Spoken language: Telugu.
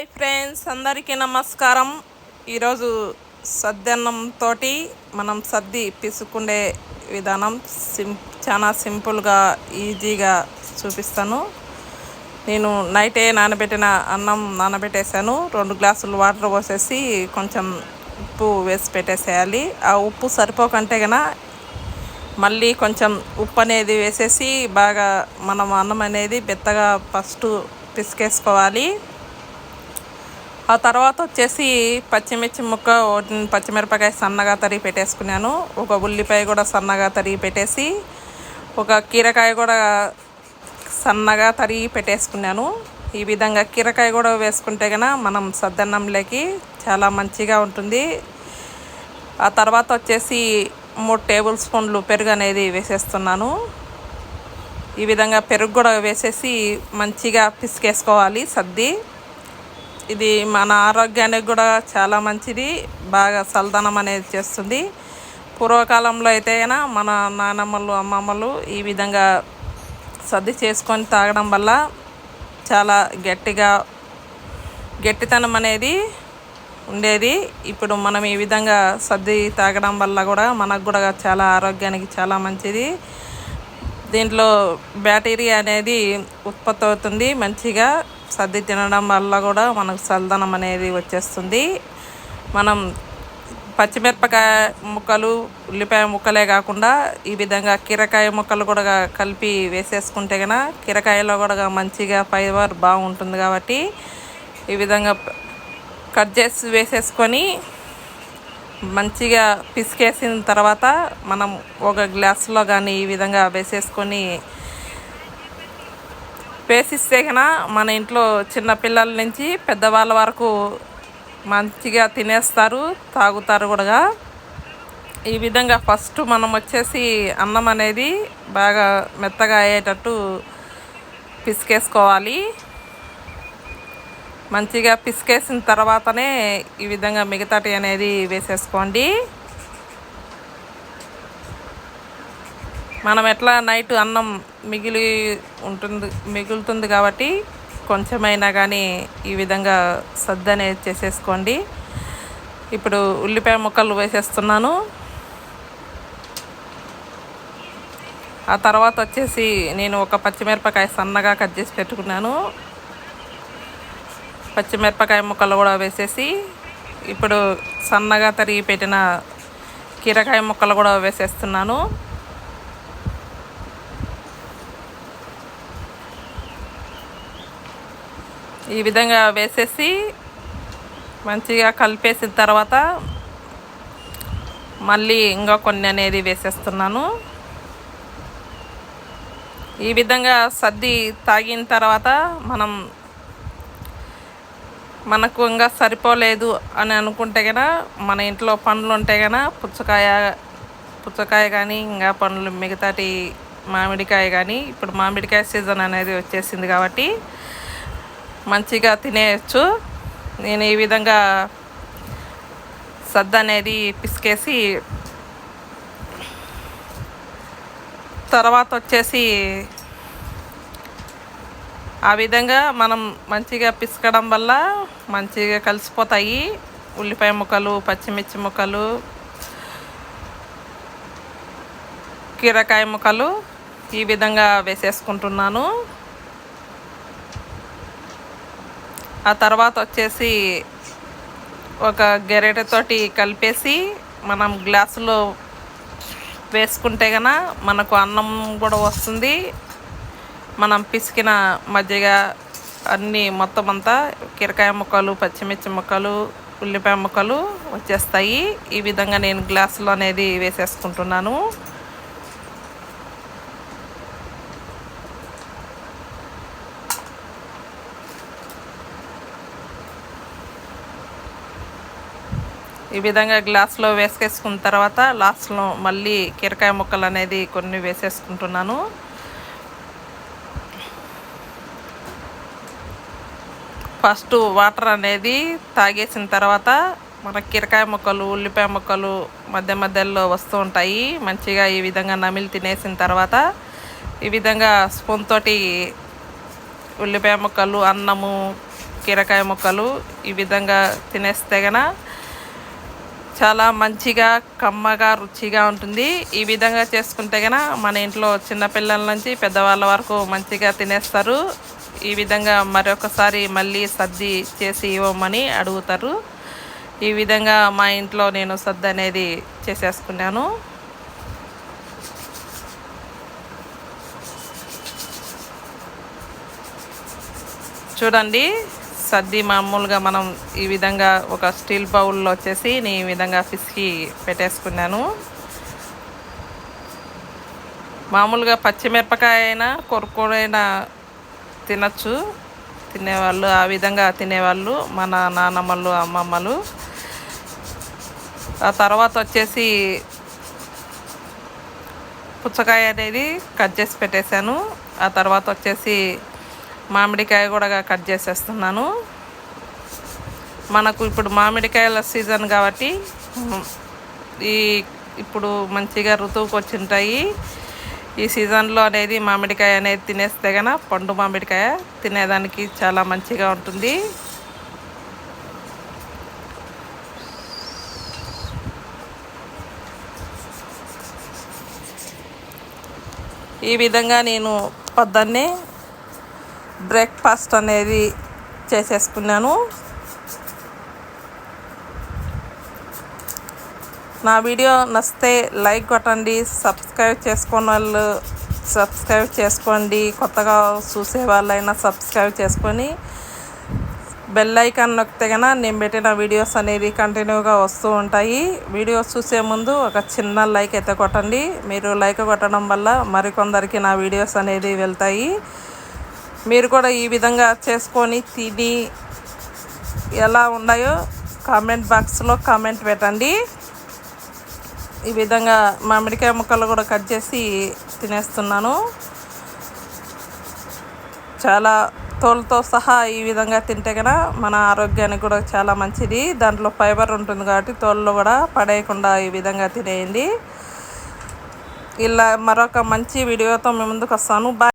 హాయ్ ఫ్రెండ్స్, అందరికీ నమస్కారం. ఈరోజు సద్దన్నంతో మనం సద్ది పిసుకుండే విధానం చాలా సింపుల్గా ఈజీగా చూపిస్తాను. నేను నైటే నానబెట్టిన అన్నం నానబెట్టేసాను. 2 గ్లాసులు వాటర్ పోసేసి కొంచెం ఉప్పు వేసి పెట్టేసేయాలి. ఆ ఉప్పు సరిపోకంటే కనుక మళ్ళీ కొంచెం ఉప్పు అనేది వేసేసి బాగా మనం అన్నం అనేది మెత్తగా ఫస్ట్ పిసికేసుకోవాలి. ఆ తర్వాత వచ్చేసి పచ్చిమిర్చి ముక్క, పచ్చిమిరపకాయ సన్నగా తరిగి పెట్టేసుకున్నాను. ఒక ఉల్లిపాయ కూడా సన్నగా తరిగి పెట్టేసి, ఒక కీరకాయ కూడా సన్నగా తరిగి పెట్టేసుకున్నాను. ఈ విధంగా కీరకాయ కూడా వేసుకుంటే కనుక మనం సద్దన్నంలోకి చాలా మంచిగా ఉంటుంది. ఆ తర్వాత వచ్చేసి 3 టేబుల్ స్పూన్లు పెరుగు అనేది వేసేస్తున్నాను. ఈ విధంగా పెరుగు కూడా వేసేసి మంచిగా పిసికేసుకోవాలి సద్ది. ఇది మన ఆరోగ్యానికి కూడా చాలా మంచిది, బాగా చల్లదనం అనేది చేస్తుంది. పూర్వకాలంలో అయితే మన నానమ్మలు అమ్మమ్మలు ఈ విధంగా సద్ది చేసుకొని తాగడం వల్ల చాలా గట్టితనం అనేది ఉండేది. ఇప్పుడు మనం ఈ విధంగా సద్ది తాగడం వల్ల కూడా మనకు కూడా చాలా ఆరోగ్యానికి చాలా మంచిది. దీంట్లో బ్యాక్టీరియా అనేది ఉత్పత్తి అవుతుంది. మంచిగా సద్ది తినడం వల్ల కూడా మనకు చల్లదనం అనేది వచ్చేస్తుంది. మనం పచ్చిమిరపకాయ ముక్కలు, ఉల్లిపాయ ముక్కలే కాకుండా ఈ విధంగా కీరకాయ ముక్కలు కూడా కలిపి వేసేసుకుంటే కనుక కీరకాయలో కూడా మంచిగా ఫైబర్ బాగుంటుంది. కాబట్టి ఈ విధంగా కట్ చేసి వేసేసుకొని మంచిగా పిసికేసిన తర్వాత మనం ఒక గ్లాసులో కానీ ఈ విధంగా వేసేసుకొని వేసిస్తే కనుక మన ఇంట్లో చిన్నపిల్లల నుంచి పెద్దవాళ్ళ వరకు మంచిగా తినేస్తారు, తాగుతారు కూడా. ఈ విధంగా ఫస్ట్ మనం వచ్చేసి అన్నం అనేది బాగా మెత్తగా అయ్యేటట్టు పిసికేసుకోవాలి. మంచిగా పిసికేసిన తర్వాతనే ఈ విధంగా మిగతాటి అనేది వేసేసుకోండి. మనం ఎట్లా నైట్ అన్నం మిగులుతుంది కాబట్టి కొంచెమైనా కానీ ఈ విధంగా సద్ది అనేది చేసేసుకోండి. ఇప్పుడు ఉల్లిపాయ ముక్కలు వేసేస్తున్నాను. ఆ తర్వాత వచ్చేసి నేను ఒక పచ్చిమిరపకాయ సన్నగా కట్ చేసి పెట్టుకున్నాను. పచ్చిమిరపకాయ ముక్కలు కూడా వేసేసి ఇప్పుడు సన్నగా తరిగి పెట్టిన కీరకాయ ముక్కలు కూడా వేసేస్తున్నాను. ఈ విధంగా వేసేసి మంచిగా కలిపేసిన తర్వాత మళ్ళీ ఇంకా కొన్ని అనేది వేసేస్తున్నాను. ఈ విధంగా సద్ది తాగిన తర్వాత మనకు ఇంకా సరిపోలేదు అని అనుకుంటే కనుక మన ఇంట్లో పండ్లు ఉంటే కనుక పుచ్చకాయ కానీ ఇంకా పండ్లు మిగతాటి మామిడికాయ కానీ, ఇప్పుడు మామిడికాయ సీజన్ అనేది వచ్చేసింది కాబట్టి మంచిగా తినేయచ్చు. నేను ఈ విధంగా సద్ది అనేది పిసికేసి తర్వాత వచ్చేసి ఆ విధంగా మనం మంచిగా పిసకడం వల్ల మంచిగా కలిసిపోతాయి ఉల్లిపాయ ముక్కలు, పచ్చిమిర్చి ముక్కలు, కీరకాయ ముక్కలు. ఈ విధంగా వేసేసుకుంటున్నాను. ఆ తర్వాత వచ్చేసి ఒక గెరెటతోటి కలిపేసి మనం గ్లాసులో వేసుకుంటే కనుక మనకు అన్నం కూడా వస్తుంది. మనం పిసికిన మజ్జిగ అన్నీ మొత్తం అంతా కీరకాయ ముక్కలు, పచ్చిమిర్చి ముక్కలు, ఉల్లిపాయ ముక్కలు వచ్చేస్తాయి. ఈ విధంగా నేను గ్లాసులో అనేది వేసేసుకుంటున్నాను. ఈ విధంగా గ్లాసులో వేసుకేసుకున్న తర్వాత లాస్ట్లో మళ్ళీ కీరకాయ ముక్కలు అనేది కొన్ని వేసేసుకుంటున్నాను. ఫస్ట్ వాటర్ అనేది తాగేసిన తర్వాత మన కీరకాయ ముక్కలు, ఉల్లిపాయ ముక్కలు మధ్యలో వస్తూ ఉంటాయి. మంచిగా ఈ విధంగా నమిలి తినేసిన తర్వాత ఈ విధంగా స్పూన్ తోటి ఉల్లిపాయ ముక్కలు, అన్నము, కీరకాయ ముక్కలు ఈ విధంగా తినేస్తే గన చాలా మంచిగా కమ్మగా రుచిగా ఉంటుంది. ఈ విధంగా చేసుకుంటే గన మన ఇంట్లో చిన్నపిల్లల నుంచి పెద్దవాళ్ళ వరకు మంచిగా తినేస్తారు. ఈ విధంగా మరొకసారి మళ్ళీ సద్ది చేసి ఇవ్వమని అడుగుతారు. ఈ విధంగా మా ఇంట్లో నేను సద్ది అనేది చేసేసుకున్నాను. చూడండి, సద్ది మామూలుగా మనం ఈ విధంగా ఒక స్టీల్ బౌల్లో వచ్చేసి నేను ఈ విధంగా పిసికి పెట్టేసుకున్నాను. మామూలుగా పచ్చిమిరపకాయ అయినా కొరుకోడైనా తినచ్చు తినేవాళ్ళు, ఆ విధంగా తినేవాళ్ళు మన నాన్నమ్మలు అమ్మమ్మలు. ఆ తర్వాత వచ్చేసి పుచ్చకాయ అనేది కట్ చేసి పెట్టేశాను. ఆ తర్వాత వచ్చేసి మామిడికాయ కూడా కట్ చేసేస్తున్నాను. మనకు ఇప్పుడు మామిడికాయల సీజన్ కాబట్టి ఇప్పుడు మంచిగా ఋతువుకి వచ్చింటాయి. ఈ సీజన్లో అనేది మామిడికాయ అనేది తినేస్తే కనుక పండు మామిడికాయ తినేదానికి చాలా మంచిగా ఉంటుంది. ఈ విధంగా నేను పొద్దున్నే బ్రేక్ఫాస్ట్ అనేది చేసేసుకున్నాను. నా వీడియో నచ్చితే లైక్ కొట్టండి, సబ్స్క్రైబ్ చేసుకున్న వాళ్ళు సబ్స్క్రైబ్ చేసుకోండి, కొత్తగా చూసే వాళ్ళైనా సబ్స్క్రైబ్ చేసుకొని బెల్ ఐకాన్ నొక్కితే కనుక నేను పెట్టిన వీడియోస్ అనేది కంటిన్యూగా వస్తూ ఉంటాయి. వీడియోస్ చూసే ముందు ఒక చిన్న లైక్ అయితే కొట్టండి. మీరు లైక్ కొట్టడం వల్ల మరికొందరికి నా వీడియోస్ అనేది వెళ్తాయి. మీరు కూడా ఈ విధంగా చేసుకొని తిని ఎలా ఉన్నాయో కామెంట్ బాక్స్లో కామెంట్ పెట్టండి. ఈ విధంగా మామిడికాయ ముక్కలు కూడా కట్ చేసి తినేస్తున్నాను. చాలా తోలుతో సహా ఈ విధంగా తింటే కనుక మన ఆరోగ్యానికి కూడా చాలా మంచిది. దాంట్లో ఫైబర్ ఉంటుంది కాబట్టి తోలు కూడా పడేయకుండా ఈ విధంగా తినేయండి. ఇలా మరొక మంచి వీడియోతో మీ ముందుకు వస్తాను. బాయ్.